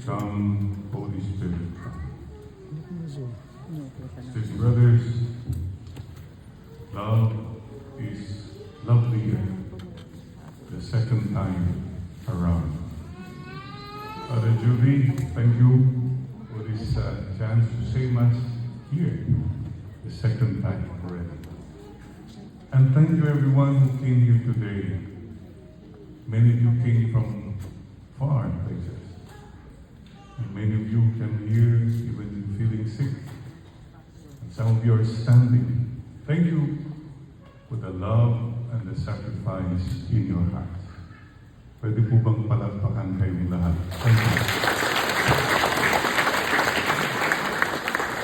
Come, Holy Spirit. Sisters and brothers, love is lovelier the second time around. Father Julie, thank you for this chance to say Mass here, the second time already. And thank you everyone who came here today. Many of you came from far places. And many of you came here even feeling sick. And some of you are standing. Thank you for the love and the sacrifice in your hearts. Pwede po bang palakpakan kayong lahat? Thank you.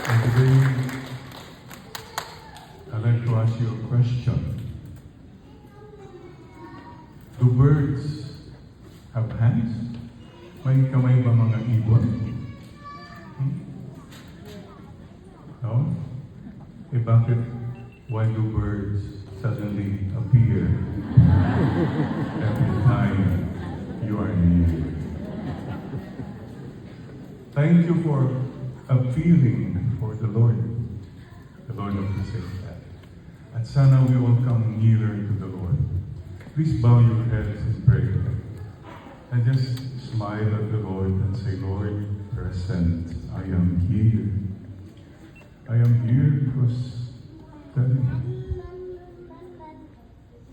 And today, I'd like to ask you a question. Do birds have hands? May kamay ba mga ibon? No? Eh bakit? Why do birds suddenly appear every time you are near? Thank you for appealing for the Lord of the sick. At sana we will come nearer to the Lord. Please bow your heads and pray. And just smile at the Lord and say, Lord, present, I am here. I am here because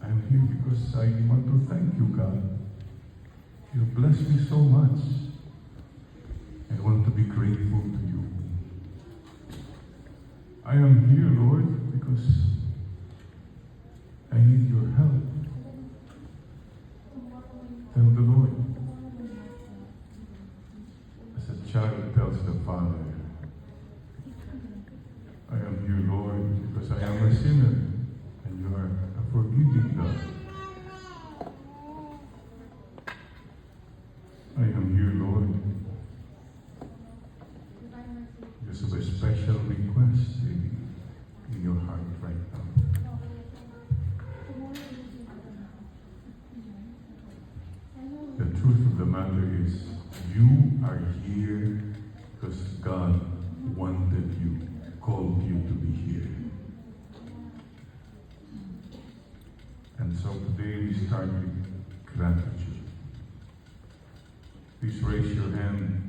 I am here because I want to thank you, God. You blessed me so much. I want to be grateful to you. I am here, Lord, because I need your help. Tell the Lord. As a child tells the Father, I am here, Lord, because I am a sinner, and you are a forgiving God. I am here, Lord, because of a special request in your heart right now. The truth of the matter is, you are here because God wanted you, called you to be here. And so today we start with gratitude. Please raise your hand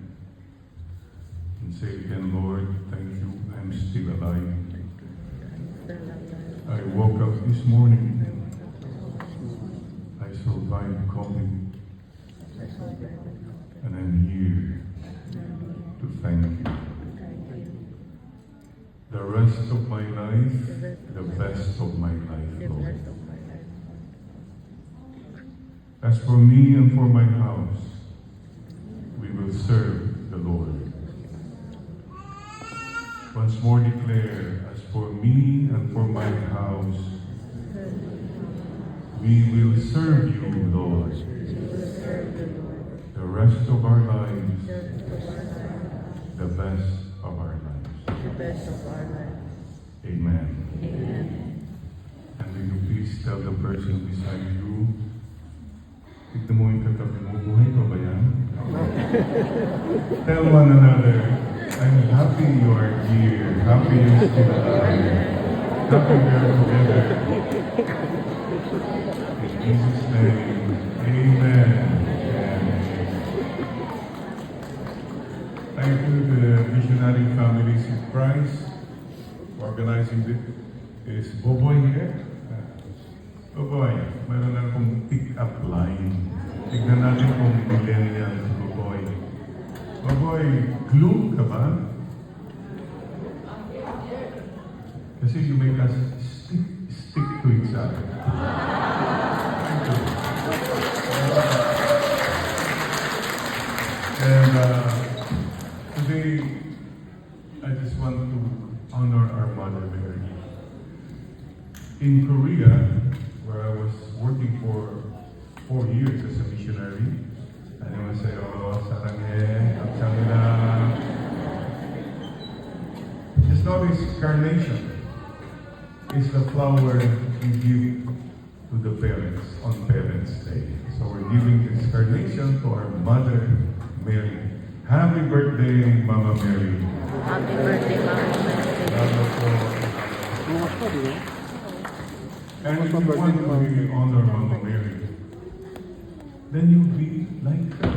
and say again, Lord, thank you, I'm still alive. I woke up this morning and I survived COVID. And I'm here to thank you. The rest of my life, the best of my life, Lord. As for me and for my house, we will serve the Lord. Once more declare, as for me and for my house, we will serve you, Lord. The rest of our lives, the best of our lives. Amen. Amen. And will you please tell the person beside you, tignan mo yung katabi mo, buhay pa ba yan? Tell one another, I'm happy you are here, happy you're still alive, happy we are together. In Jesus' name, amen. Thank you to the Missionary Families in Christ for organizing this. Is Boboy here? Boboy, mayroon na akong pick-up line. Tignan natin kung millennial si Boboy. Boboy, glue ka ba? Kasi you make us stick to each other. Thank you. And today, I just want to honor our Mother Mary. In Korea, where I was working for 4 years as a missionary, 안녕하세요, 사랑해, 감사합니다. Just notice carnation is the flower we give to the parents on Parents' Day. So we're giving this carnation to our Mother Mary. Happy birthday, Mama Mary. Happy birthday, Mama Mary. Lalo po. Bukas pa, di ba? And if you want to really honor Mama Mary, then you be like her.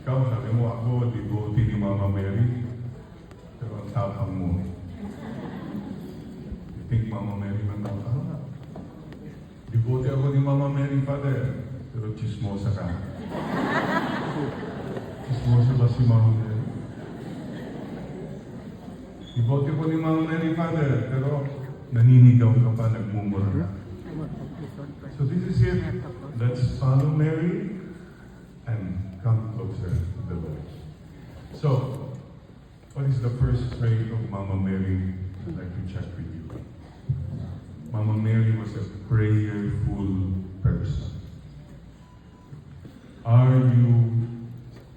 Ikaw, sabi mo ako, devotee ni Mama Mary. Pero ang tapang mo. You think Mama Mary man ako? Devotee ako ni Mama Mary, Father. Pero chismosa ka. Chismosa ba si Mama Mary? Devotee ko ni Mama Mary, Father. Pero naninigaw ka pa, nagmumura ka. So this is it. Let's follow Mary and come closer to the Lord. So, what is the first trait of Mama Mary? I'd like to check with you. Mama Mary was a prayerful person. Are you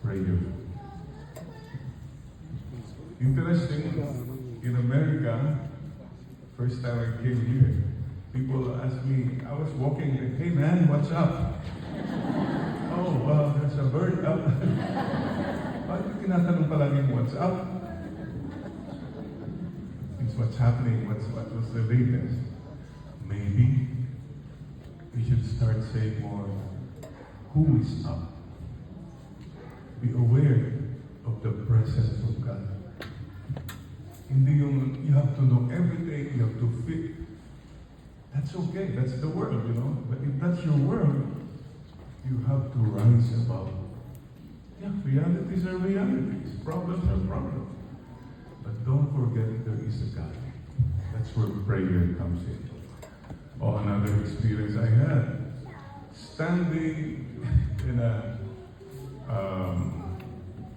prayerful? Interesting, in America, first time I came here, people asked me, I was walking, hey man, what's up? Oh, there's a bird up. Bakit tinatanong palagi what's up? It's what's happening, what was the latest? Maybe we should start saying more, who is up? Be aware of the presence of God. Hindi yung, you have to know everything, you have to fit. That's okay, that's the world, you know. But if that's your world, you have to rise above. Yeah, realities are realities, problems are problems. But don't forget there is a God. That's where prayer comes in. Oh, another experience I had. Standing in a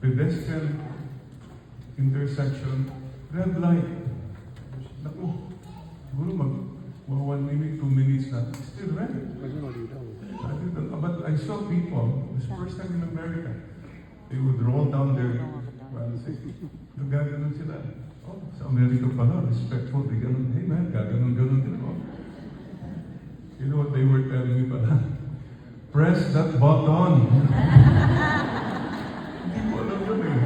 pedestrian intersection, red light. Naku, siguro mag 1 minute, 2 minutes na, still red. But I saw people, this first time in America, they would roll down their, gaganon sila. Oh, sa America pala, respectful, they ganon, hey man, gaganon din ako. You know what they were telling me pala? Press that button. Hindi ko alam yun eh.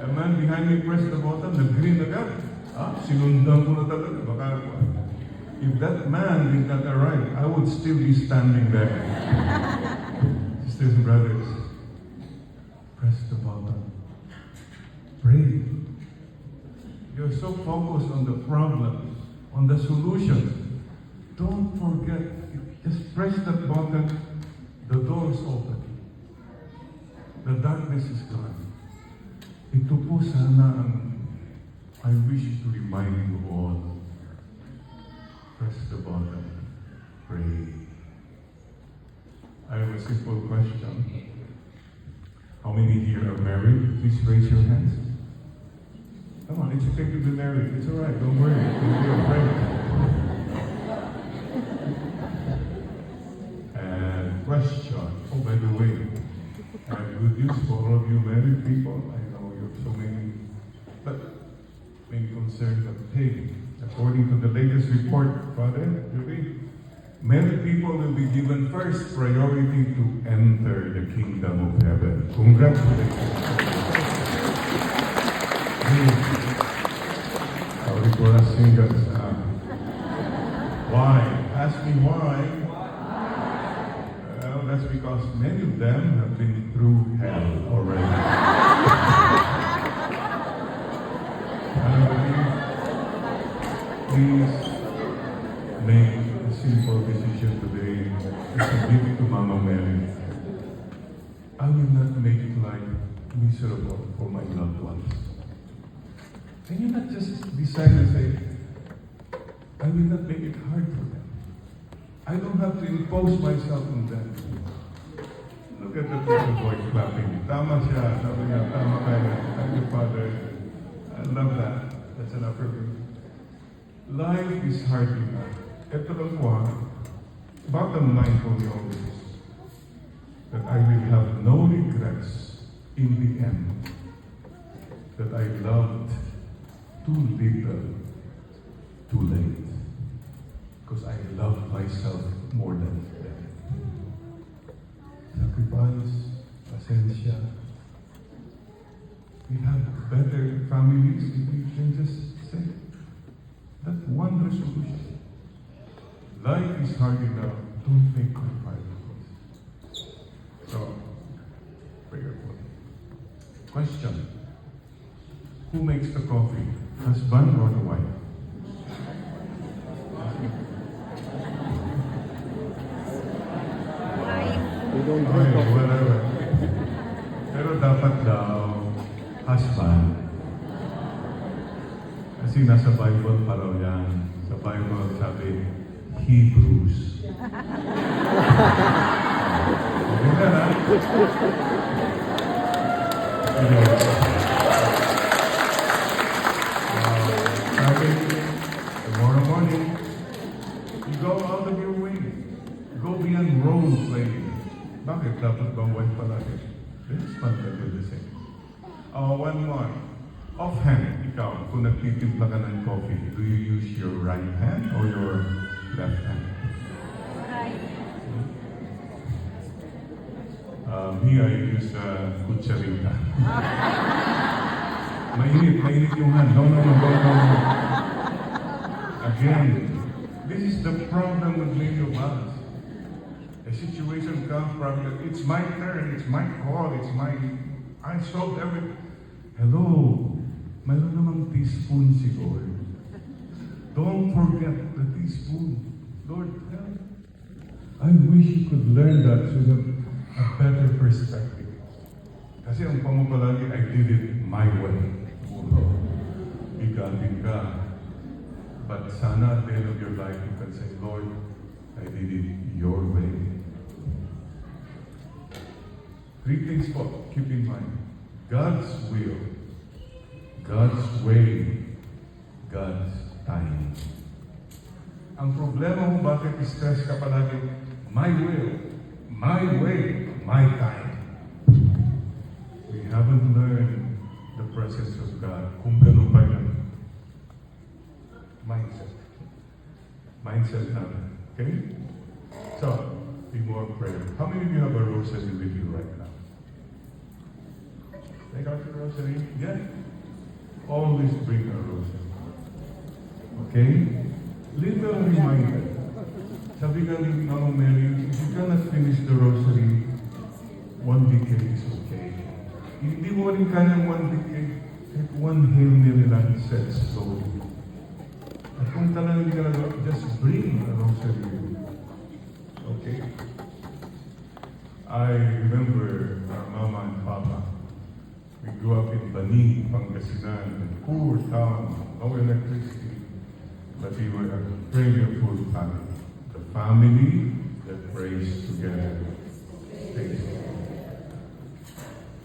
A man behind me pressed the button, nag-green agad. Sinundan ko na talaga. Baka, if that man did not arrive, I would still be standing there. Sisters and brothers, press the button. Pray. You're so focused on the problem, on the solution. Don't forget, just press that button, the door is open. The darkness is gone. Ito po sana ang I wish to remind you all. Press the button. Pray. I have a simple question. How many here are married? Please raise your hands. Come on, it's okay to be married. It's all right. Don't worry. Don't be afraid. And question. Oh, by the way, I have good news for all of you married people. I know you have so many, but many concerns of pain. According to the latest report, Father, married people will be given first priority to enter the kingdom of heaven. Congratulations. Sorry for us singers. Why? Ask me why. Well, that's because many of them have been through hell already. Please make a simple decision today to give it to Mama Mary. I will not make life miserable for my loved ones. Can you not just decide and say, I will not make it hard for them. I don't have to impose myself on them. Look at the little boy clapping. Tama siya. Sabi niya, tama kaya. Thank you, Father. I love that. That's an affirmation. Life is hard enough. Ito lang po ha. Bottom line for me always that I will have no regrets in the end that I loved too little, too late. Because I love myself more than them. Sacrifice advance, pasensya. We have better families if we can just say that one resolution. Life is hard enough. Don't make it hard. So, prayerful. Question. Who makes the coffee? Husband or the wife? We don't Okay, drink coffee. whatever. Pero dapat daw, husband. Kasi nasa Bible pa raw yan. Sa Bible sabi, Hebrews. Okay na na? Anyway. Sabi, tomorrow morning, you go out of your way. Go beyond role playing. Bakit dapat bang wife palagi? This man can do the same. One more. Offhand, ikaw, kung nagtitimpla ka ng coffee, do you use your right hand or your left hand? Me, I use kutsarita. Mainit yung hand. No. Again, this is the problem with many of us. A situation comes from, it's my turn, it's my call, I solved everything. Hello, mayroon namang teaspoon si Lord. Don't forget the teaspoon. Lord, help. I wish you could learn that so that a better perspective. Kasi ang pamupalagi, I did it my way. Bigatin ka. But sana at the end of your life, you can say, Lord, I did it your way. Three things po, keep in mind. God's will, God's way, God's time. Ang problema mo, bakit stress ka palagi? My will, my way, my time. We haven't learned the presence of God. Kung ganun pa yan. Mindset namin. Okay? So, be more prayer. How many of you have a rosary with you right now? Take out your rosary. Yeah. Always bring a rosary. Okay? Little reminder. Sabi nga ni Mama Mary, if you cannot finish the rosary, one decade is okay. Hindi mo rin kayang one decade, take one Hail Mary lang said slowly. At kung talagang hindi ka nagawa, just bring a rosary with you. Okay? I remember our mama and papa. We grew up in Bani, Pangasinan, a poor town, no electricity. But we were a prayerful family. The family that prays together stays.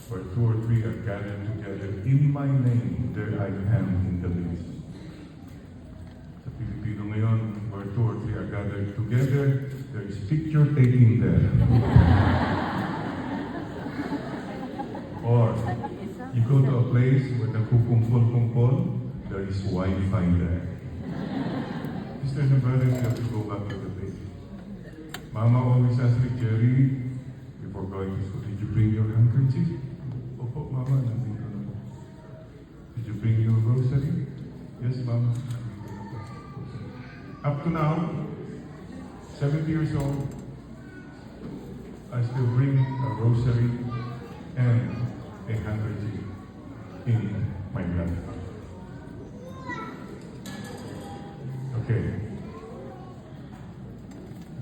Where two or three are gathered together in my name, there I am in the midst. Sa Pilipino ngayon, where two or three are gathered together, there is picture taking there. Or you go to a place where the kukumpol-kumpol, there is Wi-Fi there. Sisters and brothers, you have to go back to the basics. Mama always asks me, Jerry, before going to school, did you bring your handkerchief? Opo, Mama, nandito na po. Did you bring your rosary? Yes, Mama. Up to now, 70 years old, I still bring a rosary and a handkerchief in my left hand. Okay.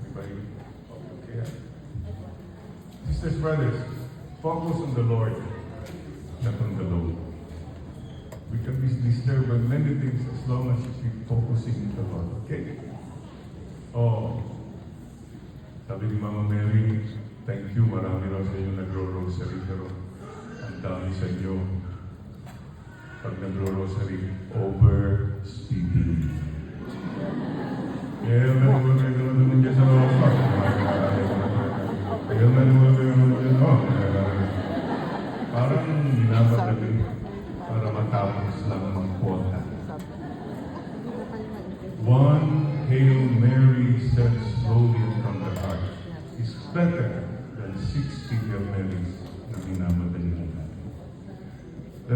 Everybody okay? Sisters, brothers, focus on the Lord, not on the load. We can be disturbed by many things as long as you keep focusing on the Lord. Okay? Oh, sabi ni Mama Mary, thank you, marami raw sa inyo nagro-rosary, pero ang dami sa inyo. Pag nagro-rosary, over-speeding. Kaya naman kayo naman dyan sa ropa. Kaya naman kayo naman dyan, parang minamadali para matapos lang ang quota. One Hail Mary said slowly from the heart is better than 60 Hail Mary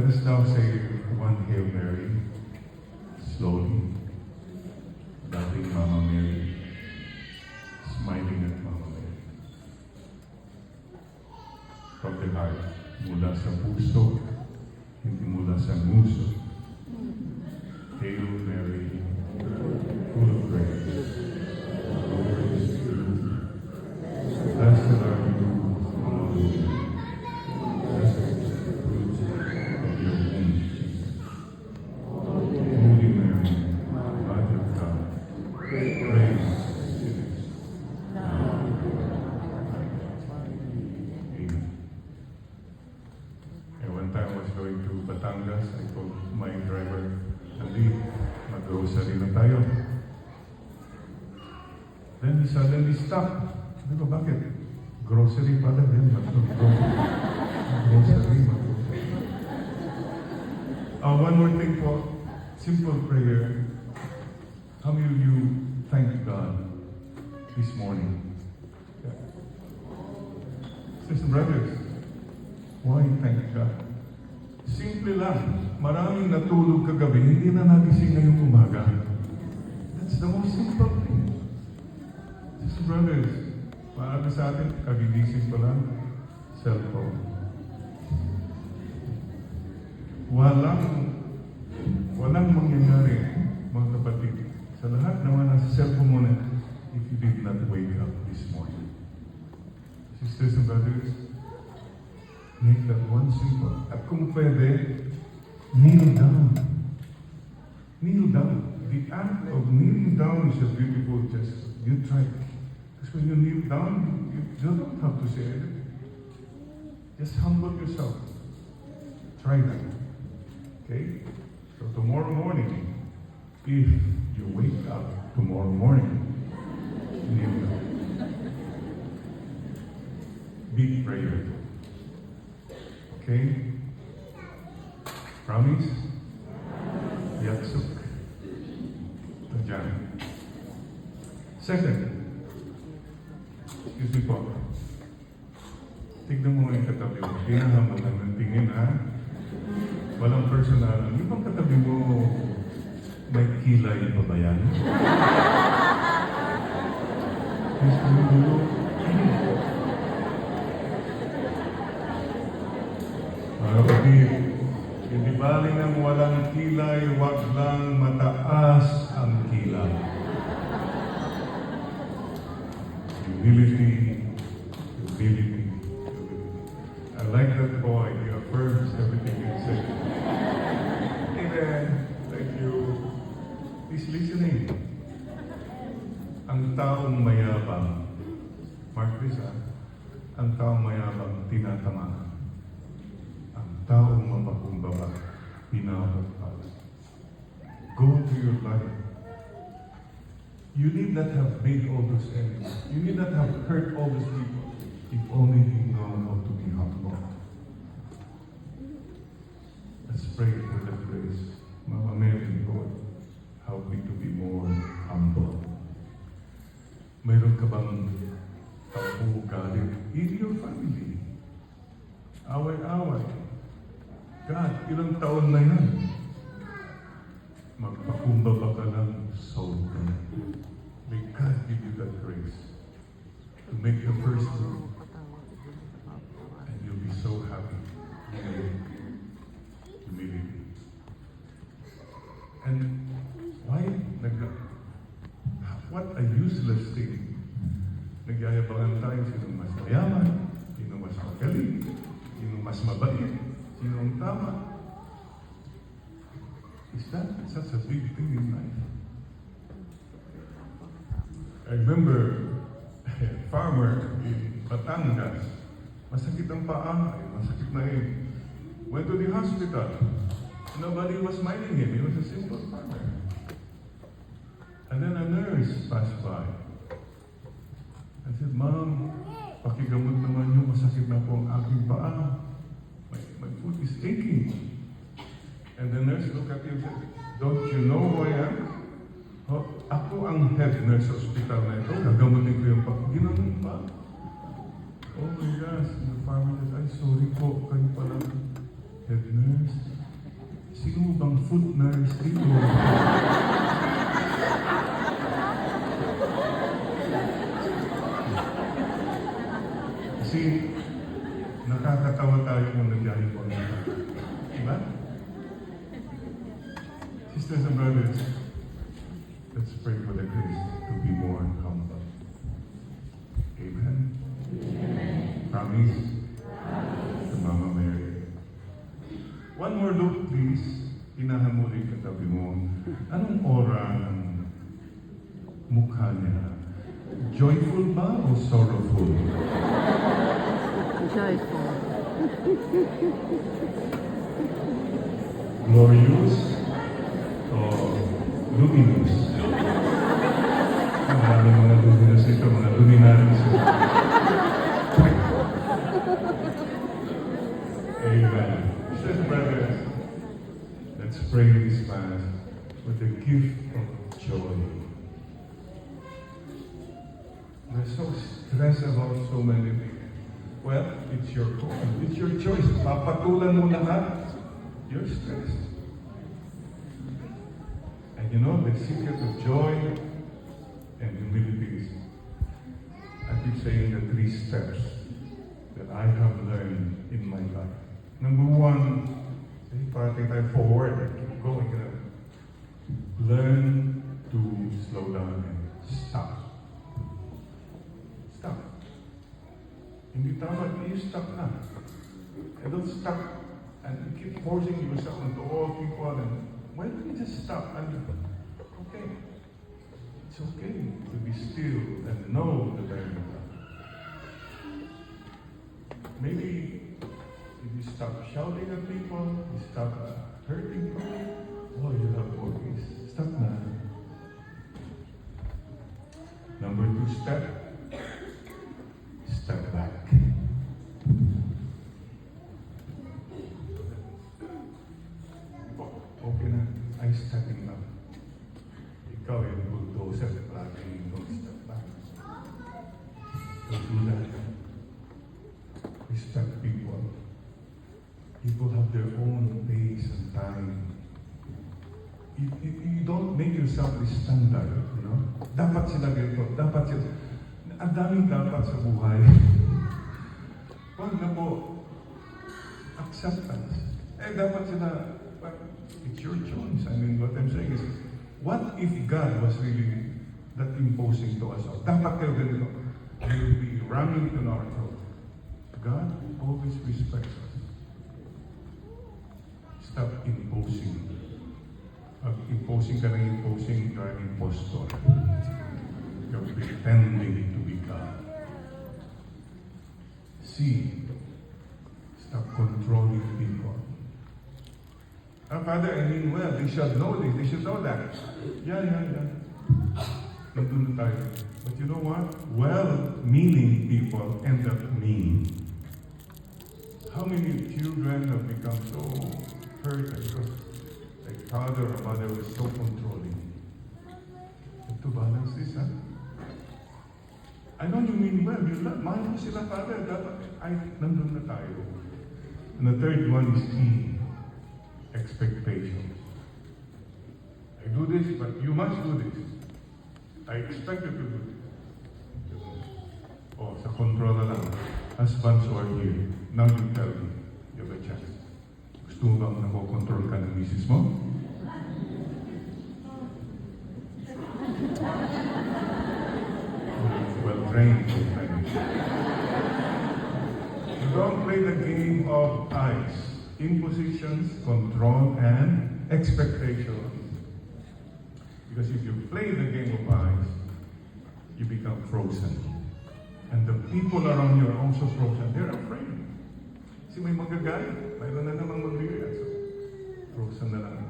us now say one Hail Mary, slowly, loving Mama Mary, smiling at Mama Mary. From the heart, mula sa puso, hindi mula sa nguso. Hail Mary, full of grace, the Lord is with you. Blessed are you among women. Blessed is the fruit of your womb, Jesus. Holy Mary, Mother of God, pray for us sinners, now and at the hour of our death. Amen. And one time I was going to Batangas, I told my driver, Andy, mag-grocery na tayo. Then he suddenly stopped. Sabi ko, bakit? Grocery pala din. Grocery. One more thing po. Simple prayer. How will you thank God this morning? Sisters and brothers, why thank God? Simple lang. Maraming natulog kagabi, hindi na nagising ngayong umaga. That's the most simple thing. Sisters and brothers, marami sa atin, kagigising ko lang, cellphone. Walang mangyayari, mga kapatid. Sa lahat naman nasa cellphone mo na, if you did not wake up this morning. Sisters and brothers, make that one simple. At kung pwede, kneel down. Kneel down. The act of kneeling down is a beautiful gesture. You try it. Because when you kneel down, you don't have to say anything. Just humble yourself. Try that. Okay? So tomorrow morning, if you wake up tomorrow morning, kneel down. Big prayer. Okay? Promise? Yaksuk. Tajan. Second, excuse me po. Tignan mo yung katabi mo. Hinahamon lang ng tingin, ha? Walang personal. Yung bang katabi mo may kilay pa ba yan? Yes, mga kapatid, hindi bali ng walang kilay, wag lang mataas ang kilay. Humility, humility. I like that boy. He affirms everything he says. Amen. Thank you. He's listening. Ang taong mayabang, mark this, ha? Ang taong mayabang, tinatamaan. Ang taong mapakumbaba, pinapagpala. Go to your life. You need not have made all those enemies. You need not have hurt all those people. If only you know how to be humble. Let's pray for that grace. Mama Mary, Lord, help me to be more humble. Mayroon ka bang galit in your family? Away-away. God, ilang taon na yan? Magpakumbaba ka lang, solve them. May God give you that grace to make the first move. And you'll be so happy. Humility. And why? What a useless thing. Nagyayabangan tayo sino mas mayaman, sino mas magaling, sino mas mabait, sino ang tama. Is that such a big thing in life? I remember a farmer in Batangas, masakit ang paa, masakit na him. Went to the hospital. Nobody was minding him. He was a simple farmer. And then a nurse passed by. I said, Ma'am, pakigamot naman yung masakit na po ang aking paa. My foot is aching. And the nurse looked at him and said, don't you know who I am? Oh, ako ang head nurse sa hospital na ito. Gagamutin ko yung paa. Ginanon pa. Oh my gosh. And the farmer said, ay, sorry po. Kayo pala head nurse. Sino bang food nurse dito? Kasi nakakatawa tayo kung nandiyan po. Diba? Sisters and brothers, let's pray for the grace to be more humble. Amen. Promise to Mama Mary. One more look, please. Hinahamuli ka tabi mo. Anong aura ng mukha niya? Joyful ba o sorrowful? Joyful. Glorious o luminous? Maraming mga luminous ito, mga luminaries. Amen. Sisters and brothers, let's pray this Mass with the gift of joy. We're so stressed about so many things. Well, it's your call. It's your choice. Papatulan mo lahat. You're stressed. And you know, the secret of joy and humility is, I keep saying the 3 steps that I have learned in my life. Number 1, parating tayo forward, keep going. Learn to slow down and stop. Stop. Hindi tama, you stop na. And don't stop and keep forcing yourself into all people. And why don't you just stop and okay? It's okay to be still and know that I am God. Maybe if you stop shouting at people, you stop hurting people, oh, you have more peace. Stop na. Number 2 step, step back. Okay na, I'm stepping up. Ikaw yung bulldozer, lagi yung step back. Don't do that. Respect people. People have their own pace and time. You don't make yourself the standard, you know? Dapat sila ganito, dapat sila. Ang daming dapat sa buhay. Huwag na po. Acceptance. Dapat sila, but it's your choice. I mean, what I'm saying is, what if God was really that imposing to us? Dapat kayo ganito. We will be running to our throat. God always respects us. Stop imposing. Imposing ka ng imposing, you're an impostor. You're pretending to be God. C. Stop controlling people. Father, I mean, well, they should know this, they should know that. Yeah. Nandun na tayo. But you know what? Well-meaning people end up mean. How many children have become so hurt because their father or mother was so controlling? And to balance this, huh? I know you mean well. You love, mahal mo sila, Father. Dapat, nandun na tayo. And the third one is E. Expectations. I do this, but you must do this. I expect you to do this. Oh, sa control na lang. Husbands who are here, now you tell me, you have a chance. Gusto mo bang nakokontrol ka ng misis mo? Well-trained. You don't play the game of eyes. Impositions, control, and expectations. Because if you play the game of eyes, you become frozen. And the people around you are also frozen. They're afraid. Kasi may magagalit. Mayroon na namang magbibigay. So, frozen na lang.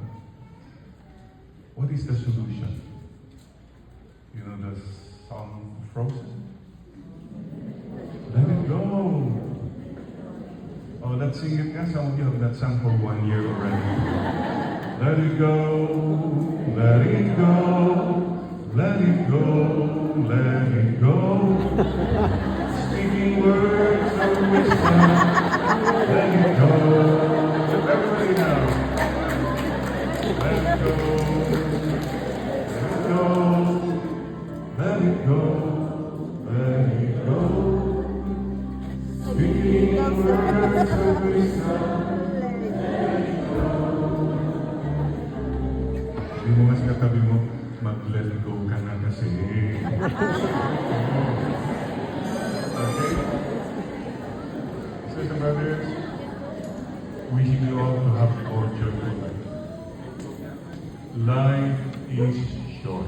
What is the solution? You know the song Frozen? Let it go. Oh, let's sing it. Some of you have that sung for 1 year already. Let it go, let it go, let it go, let it go. Speaking words of wisdom, let it go. Everybody now. sabi mo, mag-let go ka na kasi. Okay? Sisters and brothers, wishing you all to have a more joyful life. Life is short.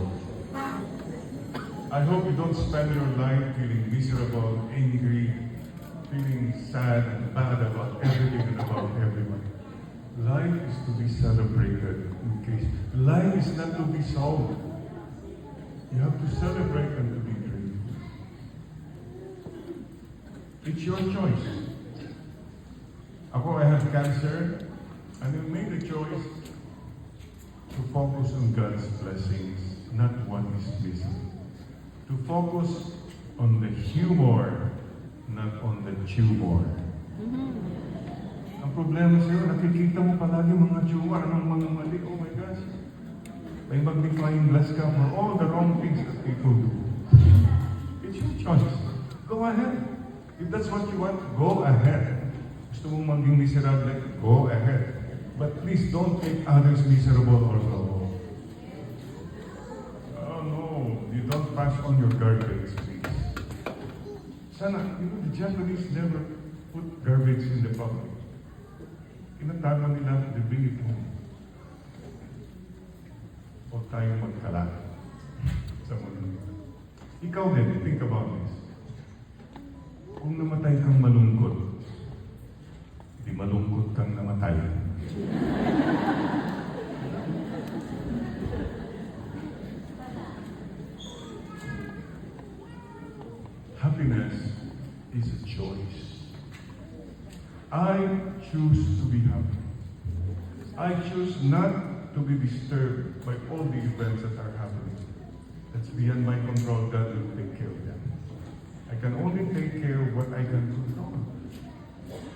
I hope you don't spend your life feeling miserable, angry, feeling sad and bad about everything and about everyone. Life is to be celebrated. In case life is not to be solved. You have to celebrate and to be grateful. It's your choice. Ako, I had cancer, and I made a choice to focus on God's blessings, not what is missing. To focus on the humor, not on the tumor. Ang problema sa'yo, nakikita mo palagi mga tumor, anong mga mali. Oh my gosh. May magnifying glass ka for all the wrong things that people do. It's your choice. Go ahead. If that's what you want, go ahead. Gusto mong maging miserable, go ahead. But please don't make others miserable or low. Oh no, you don't pass on your garbage, please. Sana, the Japanese never put garbage in the public. Tinatago nila, they bring it home. O tayo magkalat sa mundo. Ikaw din, think about this. Kung namatay kang malungkot, di malungkot kang namatay. Happiness is a choice. I choose to be happy. I choose not to be disturbed by all the events that are happening. That's beyond my control. God will take care of them. I can only take care of what I can control.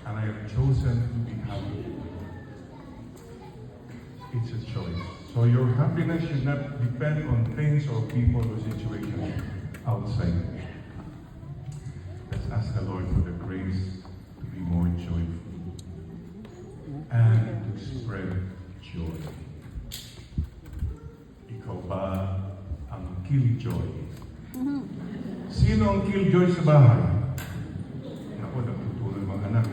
And I have chosen to be happy. It's a choice. So your happiness should not depend on things or people or situations outside. Let's ask the Lord for the grace to be more joyful and to spread joy. Ikaw ba ang killjoy? Sino ang killjoy sa bahay? Ako, nagtuturo yung mga anak.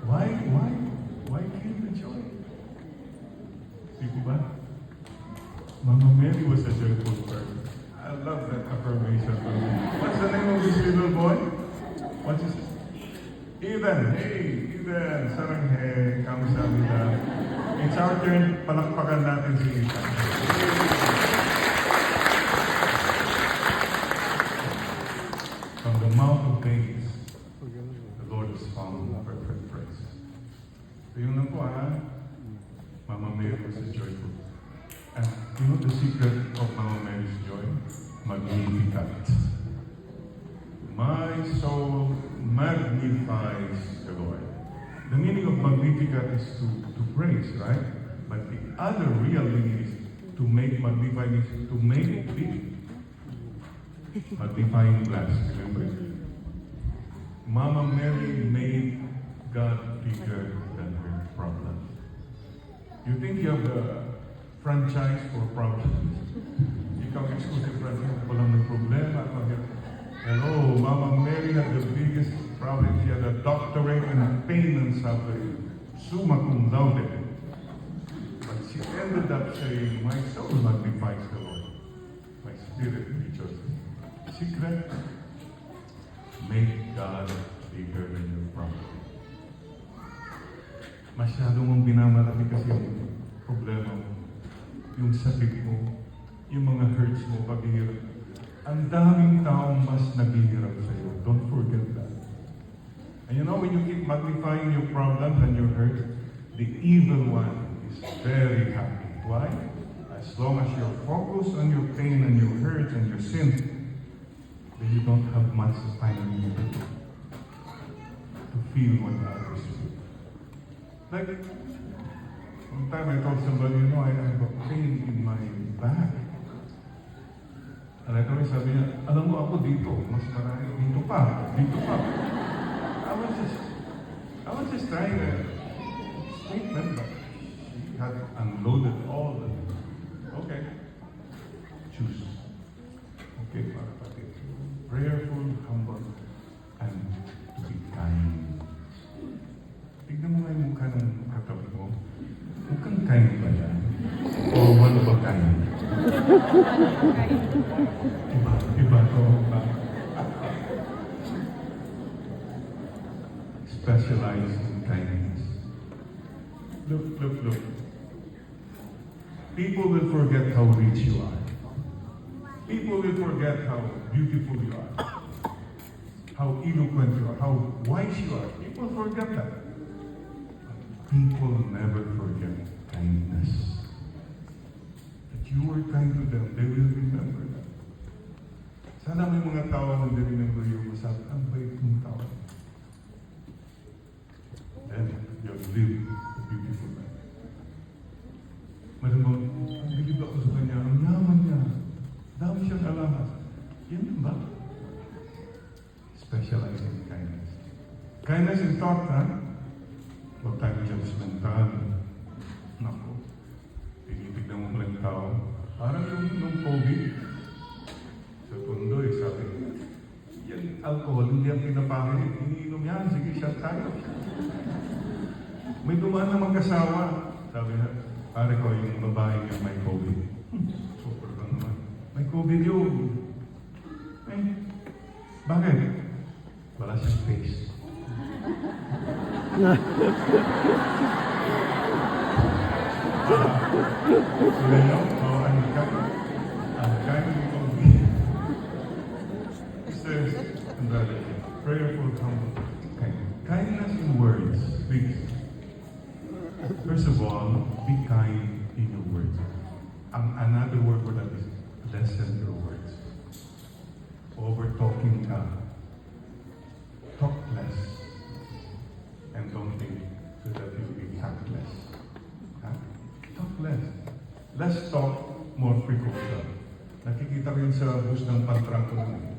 Why kill the joy? Di ko ba? Mama Mary was a joyful person. I love that affirmation. What's the name of this little boy? What's his name? Ethan. Hey, Ethan. Saranghe. Kamusamida. It's our turn. Palakpakan natin si Ethan. From the mouth of babes, the Lord has found perfect praise. So yun lang po Mama Mary was a joyful. And you know the secret of Mama Mary's joy? Magnificat. My soul magnifies the Lord. The meaning of Magnificat is to praise, right? But the other real meaning is to make magnify is to make big. Magnifying glass, remember? Mama Mary made God bigger than her problem. You think you have the franchise for problems? Ikaw exclusive franchise, walang may problema. Hello, Mama Mary had the biggest problem. She had a doctorate in pain and suffering, summa cum laude. But she ended up saying, my soul magnifies the Lord. My spirit rejoices. Secret, make God bigger than your problem. Masyado mong binamalaki kasi yung problema mo, yung sakit mo, yung mga hurts mo, paghihirap. Ang daming taong mas naghihirap sa'yo. Don't forget that. And you know, when you keep magnifying your problems and your hurts, the evil one is very happy. Why? As long as you're focused on your pain and your hurts and your sins, then you don't have much time to feel what others feel. Like, one time I told somebody, you know, I have a pain in my back. And I told him, sabi niya, alam mo ako dito, mas marami dito pa. I was just trying to statement, but she had unloaded all the things. Okay. Choose. Okay, mga kapatid. Prayerful, humble, and to be kind. Tignan mo nga yung mukha ng katabi mo. Mukhang kind ba yan? O wala ba kind? Iba to. Specialized in kindness. Look. People will forget how rich you are. People will forget how beautiful you are. How eloquent you are. How wise you are. People forget that. People never forget kindness. That you were kind to them, they will remember that. Sana may mga tao na remember you, masabi, ang bait mong tao. Then, you have lived a beautiful life. Malamang, ang bilib ako sa kanya, ang yaman niya, dami siyang alahas. Yan ba? Specializing in kindness. Kindness in thought, ha? Huwag tayo judgmental. Naku, tinitignan mo lang tao. Parang yung COVID. Sa Tundoy, sabi, yan alcohol, hindi ang pinapakilit. Iniinom yan, sige, shot tayo. May dumaan na mag-asawa. Sabi na, pare ko, yung babae niya may COVID. Super lang naman. May COVID yun. Eh, bakit? Wala siyang face. Ganyan, ang kind of COVID. Sisters and brothers, prayerful, humble, kind. Kindness in words, please. First of all, be kind in your words. Another word for that is lessen your words. Over-talking ka. Talk less. And don't think so that you'll be tactless. Huh? Talk less. Less talk, more precaution. Nakikita ko yun sa bus ng pantrang ko naman.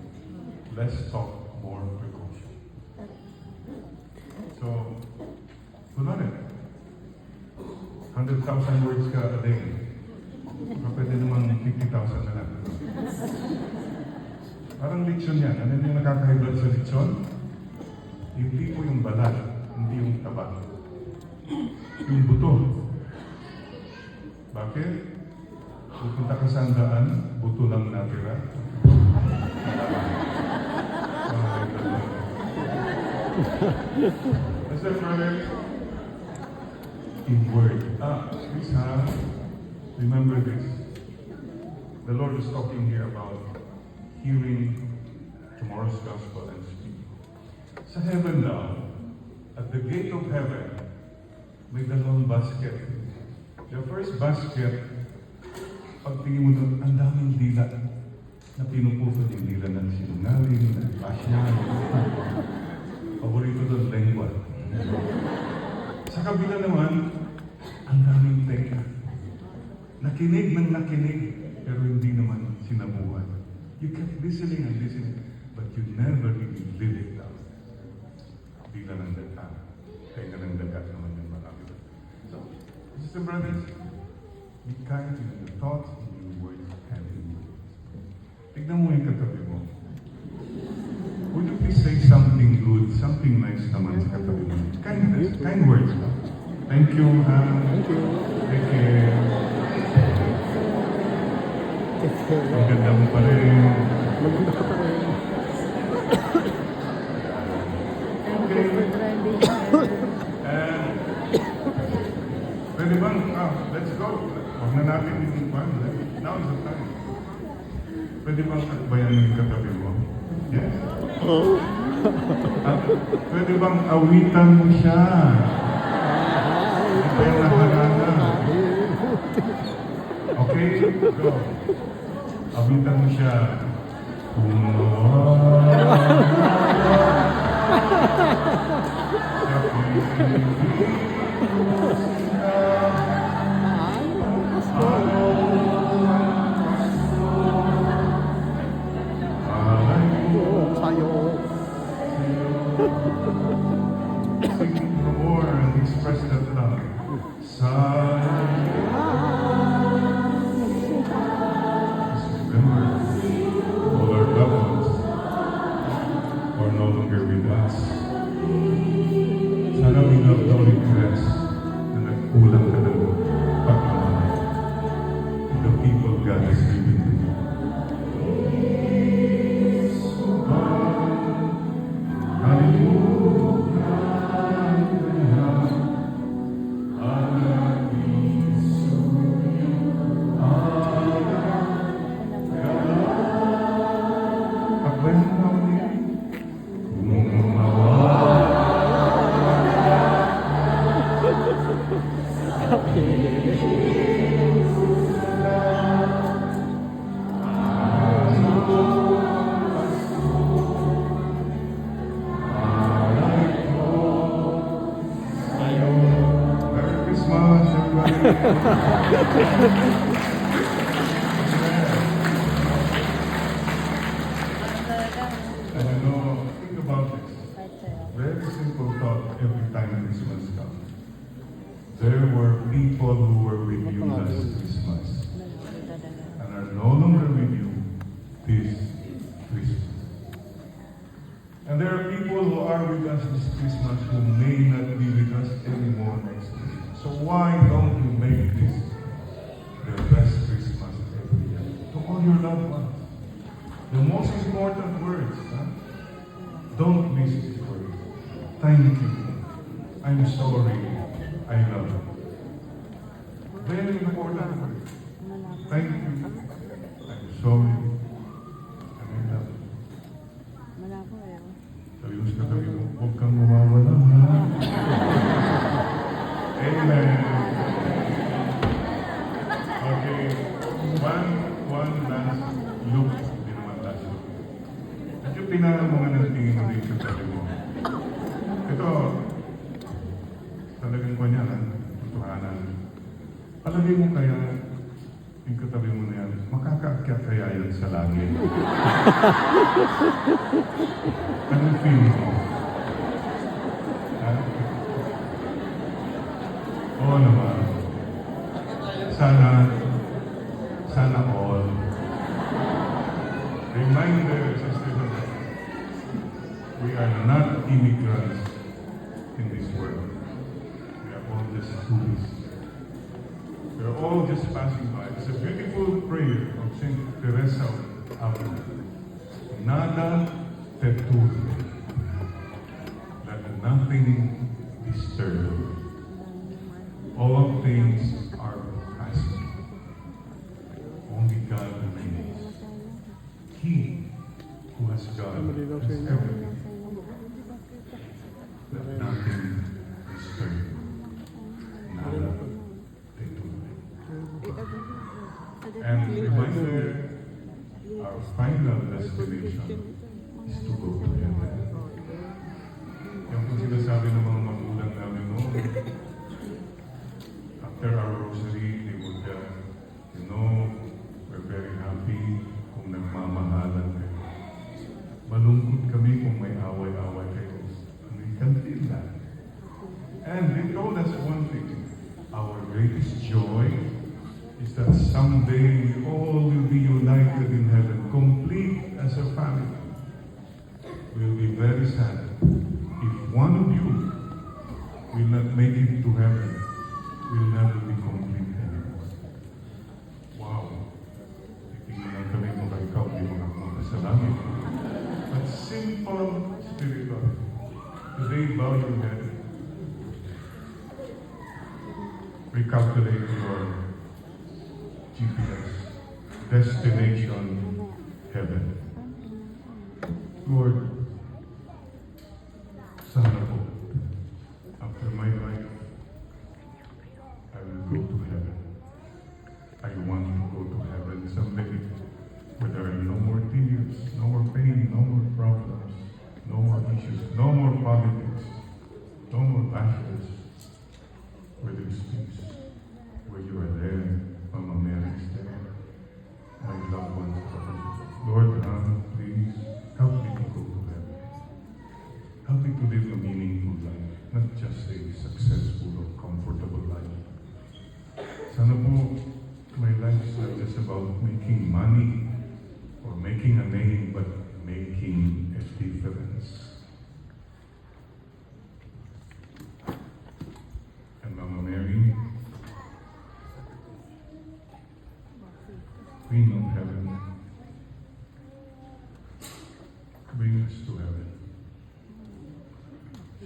Less talk, more precaution. So, kunwari, 100,000 words ka a day. Pwede naman 50,000 na lang. Parang lechon yan. Ano yung nakakahiblat sa lechon? Hindi po yung balat, hindi yung taba. Yung buto. Bakit? Pupunta ka sa handaan, buto lang natira. Mr. Brother, in word. Please remember this. The Lord is talking here about hearing tomorrow's gospel and speaking. Sa heaven daw, at the gate of heaven, may dalawang basket. The first basket, pag tingin mo doon, ang daming dila na pinupukot yung dila ng sinungaling, ng pasya. Paborito doon, lengua. Sa kabila naman, ang daming teka. Nakinig ng nakinig, pero hindi naman sinabuhan. You kept listening and listening, but you never really lived it out. Dila ng daga. Teka ng daga naman yung marami. So, sisters and brothers, be kind in your thoughts, in your words, and in your words. Tignan mo yung katabi mo. Would you please say something good, something nice naman sa katabi mo? Kindness, kind words. Thank you. Thank you. Take care. Ang ganda mo pa rin. Maganda ka pa rin. Thank you for driving. Pwede bang, let's go. Huwag na natin yung pan. Now is the time. Pwede bang akbayan mo yung katabi mo? Yes? Oh. Pwede bang awitan mo siya? Hindi pa yung naharana. Okay? Go. Awitan mo siya. Sayo. Sing more and express that love. people who were with you last Christmas and are no longer with you this Christmas. And there are people who are with us this Christmas who may not be with us anymore next Christmas. So why don't you make this the best Christmas every year? To all your loved ones. The most important words, huh? Don't miss these words. Thank you. I'm sorry. I love you. Very important words. Thank you. I'm sorry. And I love you. Malabo eh. Sabi mo sa katabi mo, huwag kang mawawala. Ha? Amen. Okay. One last look. Hindi naman last look. At yung pinarang mga ng tingin mo rin sa katabi mo. Ito, talagang kanyanan, tutuhanan. Palagay mo kaya, yung katabi mo na yan, makakaakyat kaya yan sa langit. Anong feeling mo? Ha? Oo naman. Sana all. Reminder, sisters and brothers, we are not immigrants in this world. We are all just tourists. We are all just passing by. It's a beautiful prayer of Saint Teresa of Avila. Nada perturbe. Let nothing disturb. All things are passing. Only God remains. He who has God has everything. Let nothing disturb. Nada perturbe. And reminder, our final destination is to go to heaven. Yung kung sinasabi ng mga magulang namin noon, after our rosary, they would, we're very happy kung nagmamahalan kayo. Malungkot kami kung may away-away kayo. And we can feel that. And they told us one thing, our greatest joy is that someday we all will be united in heaven, complete as a family. We'll be very sad if one of you will not make it to heaven. We'll never be complete anymore. Wow. Titingnan lang kami kung ikaw di makapunta sa langit. But simple spiritual. Today, bow your head. Recalculate your GPS. Destination, heaven. Lord, sana po, after my life, I will go to heaven. I want to go to heaven someday, where there are no more tears, no more pain, no more problems, no more issues, no more politics, no more battles, where there's peace, where you are there, Mama Mary is there, my loved ones are there. Lord, please help me to go to heaven. Help me to live a meaningful life, not just a successful or comfortable life. Sana po, my life is not just about making money or making a name, but making a difference. And Mama Mary, Queen of Heaven, bring us to heaven.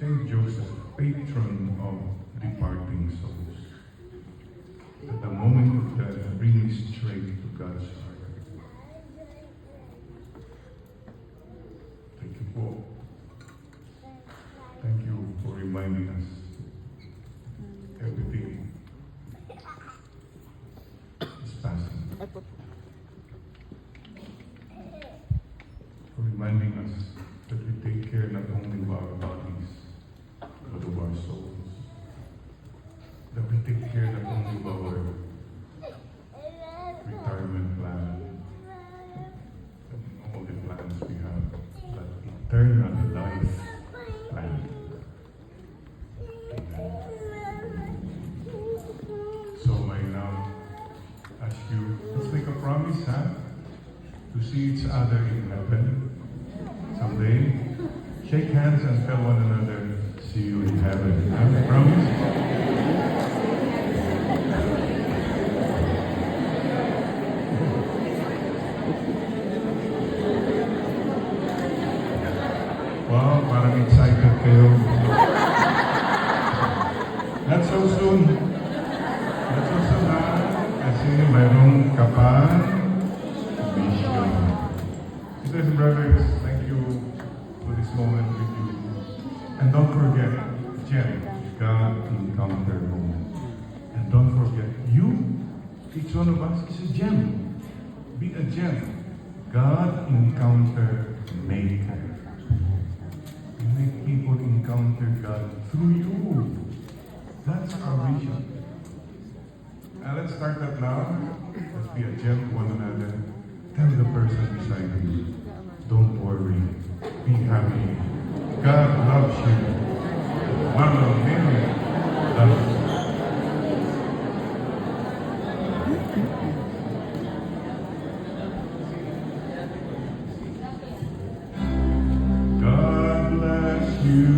Saint Joseph, patron of departing souls, at the moment of death, bring me straight to God's heart. Thank you po. Thank you for reminding us everything is passing. For reminding us that we take care not only of our bodies, but of our souls. That we take care not only of our retirement plan, and all the plans we have, but eternal life plan. Amen. sad to see each other in heaven someday. Shake hands and tell one another, see you in heaven. I promise. Wow, parang excited kayo. Not so soon. Not so soon ha. Kasi mayroong kapal. Mission. Sisters and brothers, thank you for this moment with you. And don't forget, Jen, God encounter moment. And don't forget, you, each one of us is a gem. Be a gem. God encounter maker. You make people encounter God through you. That's our vision. Now let's start that now. Let's be a gem to one another. Tell the person beside you, don't worry, be happy. God loves you. Mama Mary loves you. God bless you,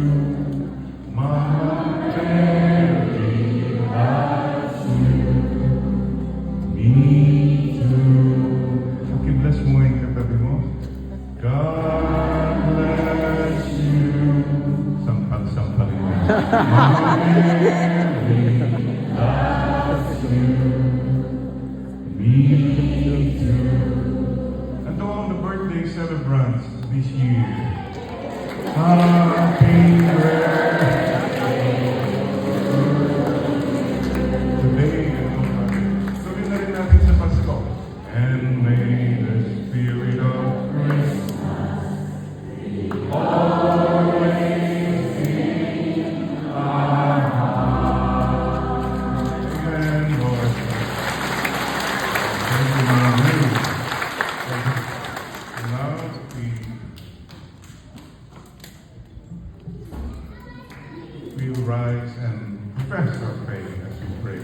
Mama Mary loves you. Me too. Okay, bless mo yung katabi mo. God bless you. Sampal-sampalin mo. Mama Mary loves you. Me too. And to all the birthday celebrants this year, happy birthday. Today, tuloy na rin natin sa Pasko. And may the spirit of Christmas always in our hearts. Amen, Lord. Thank you, Mama Mary. Now we will rise and profess our faith as we pray.